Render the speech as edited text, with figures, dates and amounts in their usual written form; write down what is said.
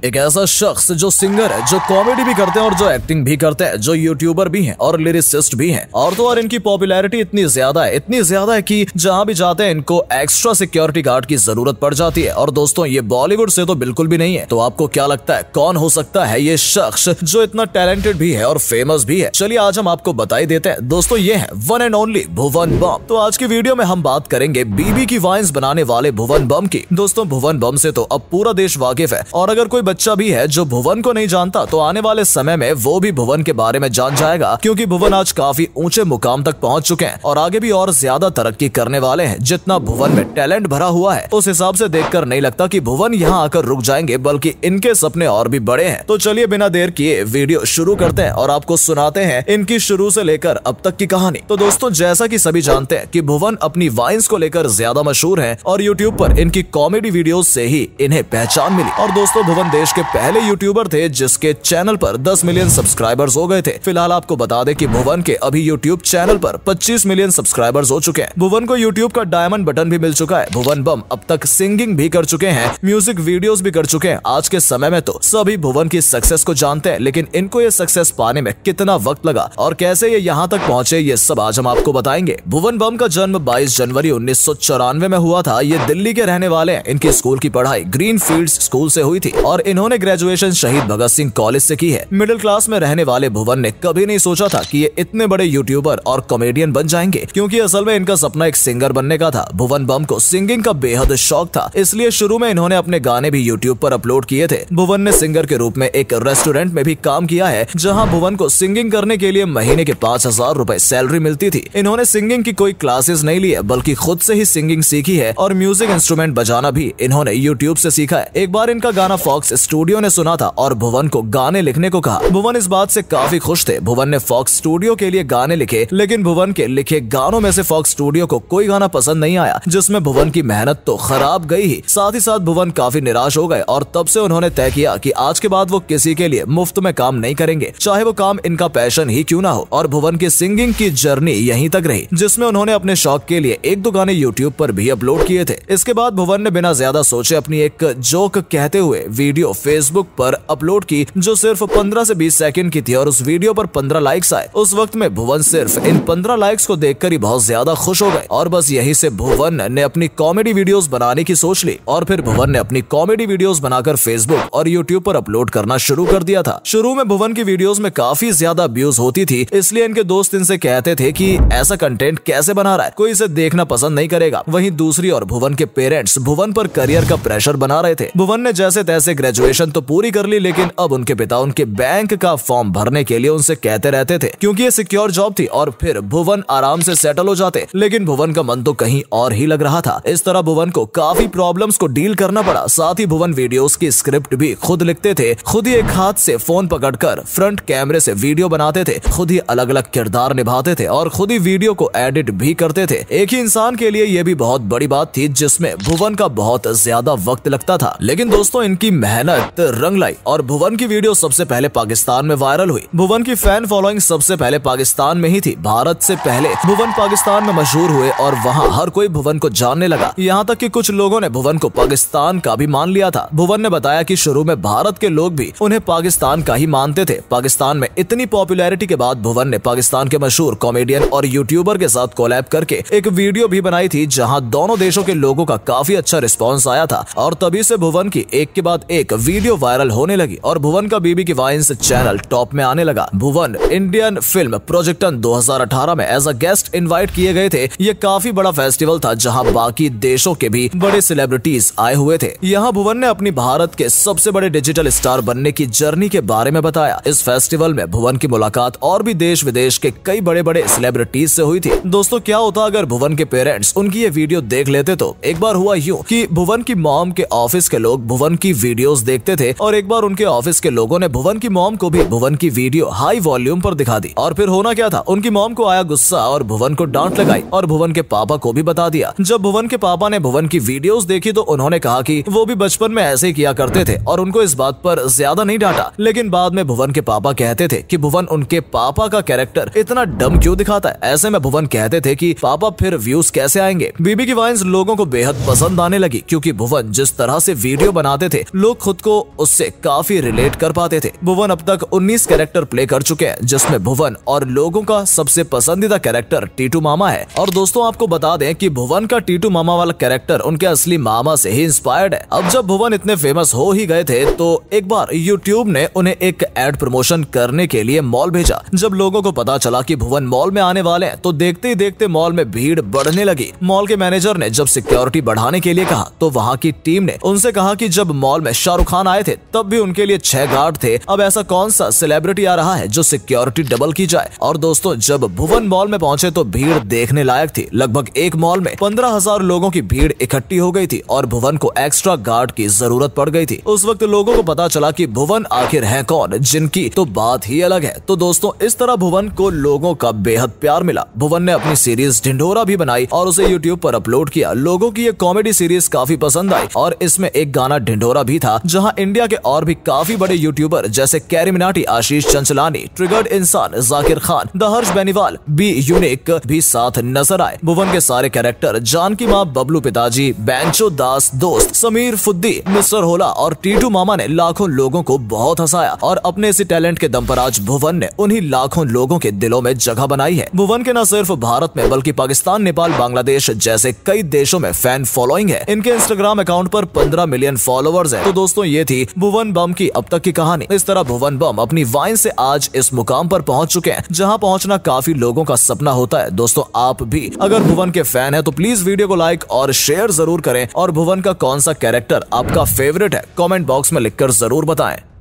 एक ऐसा शख्स जो सिंगर है, जो कॉमेडी भी करते हैं और जो एक्टिंग भी करते हैं, जो यूट्यूबर भी हैं और लिरिसिस्ट भी हैं। और तो और इनकी पॉपुलैरिटी इतनी ज्यादा है कि जहां भी जाते हैं इनको एक्स्ट्रा सिक्योरिटी गार्ड की जरूरत पड़ जाती है। और दोस्तों ये बॉलीवुड से तो बिल्कुल भी नहीं है। तो आपको क्या लगता है कौन हो सकता है ये शख्स जो इतना टैलेंटेड भी है और फेमस भी है? चलिए आज हम आपको बता ही देते हैं। दोस्तों ये है वन एंड ओनली भुवन बम। तो आज की वीडियो में हम बात करेंगे बीबी की वाइन्स बनाने वाले भुवन बम की। दोस्तों भुवन बम से तो अब पूरा देश वाकिफ है और अगर कोई बच्चा भी है जो भुवन को नहीं जानता तो आने वाले समय में वो भी भुवन के बारे में जान जाएगा, क्योंकि भुवन आज काफी ऊंचे मुकाम तक पहुंच चुके हैं और आगे भी और ज्यादा तरक्की करने वाले हैं। जितना भुवन में टैलेंट भरा हुआ है उस हिसाब से देखकर नहीं लगता कि भुवन यहाँ आकर रुक जाएंगे, बल्कि इनके सपने और भी बड़े हैं। तो चलिए बिना देर किए वीडियो शुरू करते हैं और आपको सुनाते हैं इनकी शुरू से लेकर अब तक की कहानी। तो दोस्तों जैसा कि सभी जानते हैं कि भुवन अपनी वाइन्स को लेकर ज्यादा मशहूर हैं और यूट्यूब पर इनकी कॉमेडी वीडियोस से ही इन्हें पहचान मिली। और दोस्तों भुवन देश के पहले यूट्यूबर थे जिसके चैनल पर 10 मिलियन सब्सक्राइबर्स हो गए थे। फिलहाल आपको बता दें कि भुवन के अभी यूट्यूब चैनल पर 25 मिलियन सब्सक्राइबर्स हो चुके हैं। भुवन को यूट्यूब का डायमंड बटन भी मिल चुका है। भुवन बम अब तक सिंगिंग भी कर चुके हैं, म्यूजिक वीडियोस भी कर चुके हैं। आज के समय में तो सभी भुवन की सक्सेस को जानते हैं, लेकिन इनको ये सक्सेस पाने में कितना वक्त लगा और कैसे ये यहाँ तक पहुँचे ये सब आज हम आपको बताएंगे। भुवन बम का जन्म 22 जनवरी 1994 में हुआ था। ये दिल्ली के रहने वाले हैं। इनकी स्कूल की पढ़ाई ग्रीन फील्ड्स स्कूल से हुई थी और इन्होंने ग्रेजुएशन शहीद भगत सिंह कॉलेज से की है। मिडिल क्लास में रहने वाले भुवन ने कभी नहीं सोचा था कि ये इतने बड़े यूट्यूबर और कॉमेडियन बन जाएंगे, क्योंकि असल में इनका सपना एक सिंगर बनने का था। भुवन बम को सिंगिंग का बेहद शौक था, इसलिए शुरू में इन्होंने अपने गाने भी यूट्यूब पर अपलोड किए थे। भुवन ने सिंगर के रूप में एक रेस्टोरेंट में भी काम किया है, जहाँ भुवन को सिंगिंग करने के लिए महीने के 5000 रुपए सैलरी मिलती थी। इन्होंने सिंगिंग की कोई क्लासेस नहीं ली है, बल्कि खुद से ही सिंगिंग सीखी है और म्यूजिक इंस्ट्रूमेंट बजाना भी इन्होंने यूट्यूब से सीखा है। एक बार इनका गाना फॉक्स स्टूडियो ने सुना था और भुवन को गाने लिखने को कहा। भुवन इस बात से काफी खुश थे। भुवन ने फॉक्स स्टूडियो के लिए गाने लिखे, लेकिन भुवन के लिखे गानों में से फॉक्स स्टूडियो को कोई गाना पसंद नहीं आया, जिसमें भुवन की मेहनत तो खराब गई ही, साथ ही साथ भुवन काफी निराश हो गए और तब से उन्होंने तय किया कि आज के बाद वो किसी के लिए मुफ्त में काम नहीं करेंगे, चाहे वो काम इनका पैशन ही क्यों ना हो। और भुवन की सिंगिंग की जर्नी यहीं तक रही, जिसमें उन्होंने अपने शौक के लिए 1-2 गाने यूट्यूब पर भी अपलोड किए थे। इसके बाद भुवन ने बिना ज्यादा सोचे अपनी एक जोक कहते हुए वीडियो फेसबुक पर अपलोड की, जो सिर्फ 15 से 20 सेकंड की थी और उस वीडियो पर 15 लाइक्स आए। उस वक्त में भुवन सिर्फ इन 15 लाइक्स को देखकर ही बहुत ज्यादा खुश हो गए और बस यहीं से भुवन ने अपनी कॉमेडी वीडियोस बनाने की सोच ली और फिर भुवन ने अपनी कॉमेडी वीडियोस बनाकर फेसबुक और यूट्यूब पर अपलोड करना शुरू कर दिया था। शुरू में भुवन की वीडियोस में काफी ज्यादा व्यूज होती थी, इसलिए इनके दोस्त इनसे कहते थे कि ऐसा कंटेंट कैसे बना रहा है, कोई इसे देखना पसंद नहीं करेगा। वहीं दूसरी ओर भुवन के पेरेंट्स भुवन पर करियर का प्रेशर बना रहे थे। भुवन ने जैसे तैसे ग्रेजुएशन तो पूरी कर ली, लेकिन अब उनके पिता उनके बैंक का फॉर्म भरने के लिए उनसे कहते रहते थे, क्योंकि ये सिक्योर जॉब थी और फिर भुवन आराम से सेटल हो जाते। लेकिन भुवन का मन तो कहीं और ही लग रहा था। इस तरह भुवन को काफी प्रॉब्लम्स को डील करना पड़ा। साथ ही भुवन वीडियोस की स्क्रिप्ट भी खुद लिखते थे, खुद ही एक हाथ से फोन पकड़कर फ्रंट कैमरे से वीडियो बनाते थे, खुद ही अलग अलग किरदार निभाते थे और खुद ही वीडियो को एडिट भी करते थे। एक ही इंसान के लिए ये भी बहुत बड़ी बात थी, जिसमें भुवन का बहुत ज्यादा वक्त लगता था। लेकिन दोस्तों इनकी मेहनत रंग लाई और भुवन की वीडियो सबसे पहले पाकिस्तान में वायरल हुई। भुवन की फैन फॉलोइंग सबसे पहले पाकिस्तान में ही थी। भारत से पहले भुवन पाकिस्तान में मशहूर हुए और वहाँ हर कोई भुवन को जानने लगा, यहाँ तक कि कुछ लोगों ने भुवन को पाकिस्तान का भी मान लिया था। भुवन ने बताया कि शुरू में भारत के लोग भी उन्हें पाकिस्तान का ही मानते थे। पाकिस्तान में इतनी पॉपुलैरिटी के बाद भुवन ने पाकिस्तान के मशहूर कॉमेडियन और यूट्यूबर के साथ कोलैब करके एक वीडियो भी बनाई थी, जहाँ दोनों देशों के लोगों का काफी अच्छा रिस्पॉन्स आया था और तभी से भुवन की एक के बाद एक वीडियो वायरल होने लगी और भुवन का बीबी की वाइन्स चैनल टॉप में आने लगा। भुवन इंडियन फिल्म प्रोजेक्टन 2018 में एज अ गेस्ट इनवाइट किए गए थे। ये काफी बड़ा फेस्टिवल था, जहां बाकी देशों के भी बड़े सेलिब्रिटीज आए हुए थे। यहाँ भुवन ने अपनी भारत के सबसे बड़े डिजिटल स्टार बनने की जर्नी के बारे में बताया। इस फेस्टिवल में भुवन की मुलाकात और भी देश विदेश के कई बड़े बड़े सेलिब्रिटीज से हुई थी। दोस्तों क्या होता अगर भुवन के पेरेंट्स उनकी ये वीडियो देख लेते? तो एक बार हुआ यूं कि भुवन की मॉम के ऑफिस के लोग भुवन की वीडियोस देखते थे और एक बार उनके ऑफिस के लोगों ने भुवन की मॉम को भी भुवन की वीडियो हाई वॉल्यूम पर दिखा दी और फिर होना क्या था, उनकी मॉम को आया गुस्सा और भुवन को डांट लगाई और भुवन के पापा को भी बता दिया। जब भुवन के पापा ने भुवन की वीडियोस देखी तो उन्होंने कहा कि वो भी बचपन में ऐसे ही किया करते थे और उनको इस बात पर ज्यादा नहीं डांटा। लेकिन बाद में भुवन के पापा कहते थे कि भुवन उनके पापा का कैरेक्टर इतना डम क्यों दिखाता है। ऐसे में भुवन कहते थे कि पापा फिर व्यूज कैसे आएंगे। बीबी की वाइन्स लोगों को बेहद पसंद आने लगी, क्योंकि भुवन जिस तरह से वीडियो बनाते थे लोग खुद खुद को उससे काफी रिलेट कर पाते थे। भुवन अब तक 19 कैरेक्टर प्ले कर चुके हैं, जिसमें भुवन और लोगों का सबसे पसंदीदा कैरेक्टर टीटू मामा है। और दोस्तों आपको बता दें कि भुवन का टीटू मामा वाला कैरेक्टर उनके असली मामा से ही इंस्पायर्ड है। अब जब भुवन इतने फेमस हो ही गए थे तो एक बार यूट्यूब ने उन्हें एक एड प्रमोशन करने के लिए मॉल भेजा। जब लोगों को पता चला कि भुवन मॉल में आने वाले हैं तो देखते ही देखते मॉल में भीड़ बढ़ने लगी। मॉल के मैनेजर ने जब सिक्योरिटी बढ़ाने के लिए कहा तो वहाँ की टीम ने उनसे कहा कि जब मॉल में शाहरुख खान आए थे तब भी उनके लिए 6 गार्ड थे, अब ऐसा कौन सा सेलिब्रिटी आ रहा है जो सिक्योरिटी डबल की जाए। और दोस्तों जब भुवन मॉल में पहुंचे तो भीड़ देखने लायक थी। लगभग एक मॉल में 15,000 लोगों की भीड़ इकट्ठी हो गई थी और भुवन को एक्स्ट्रा गार्ड की जरूरत पड़ गई थी। उस वक्त लोगों को पता चला कि भुवन आखिर है कौन, जिनकी तो बात ही अलग है। तो दोस्तों इस तरह भुवन को लोगों का बेहद प्यार मिला। भुवन ने अपनी सीरीज ढिंढोरा भी बनाई और उसे यूट्यूब पर अपलोड किया। लोगों की ये कॉमेडी सीरीज काफी पसंद आई और इसमें एक गाना ढिंढोरा भी था, जहां इंडिया के और भी काफी बड़े यूट्यूबर जैसे कैरी मिनाटी, आशीष चंचलानी, ट्रिगर्ड इंसान, Zakir Khan, the Harsh Beniwal, be unique भी साथ नजर आए। भुवन के सारे कैरेक्टर जानकी माँ, बबलू पिताजी, बैंचो दास, दोस्त, समीर फुद्दी, मिस्टर होला और टीटू मामा ने लाखों लोगों को बहुत हंसाया और अपने इसी टैलेंट के दम पर आज भुवन ने उन्हीं लाखों लोगों के दिलों में जगह बनाई है। भुवन के न सिर्फ भारत में बल्कि पाकिस्तान, नेपाल, बांग्लादेश जैसे कई देशों में फैन फॉलोइंग है। इनके इंस्टाग्राम अकाउंट पर 15 मिलियन फॉलोअर्स हैं। तो दोस्तों ये थी भुवन बम की अब तक की कहानी। इस तरह भुवन बम अपनी वाइन से आज इस मुकाम पर पहुंच चुके हैं जहां पहुंचना काफी लोगों का सपना होता है। दोस्तों आप भी अगर भुवन के फैन है तो प्लीज वीडियो को लाइक और शेयर जरूर करें और भुवन का कौन सा कैरेक्टर आपका फेवरेट है कमेंट बॉक्स में लिखकर जरूर बताएं।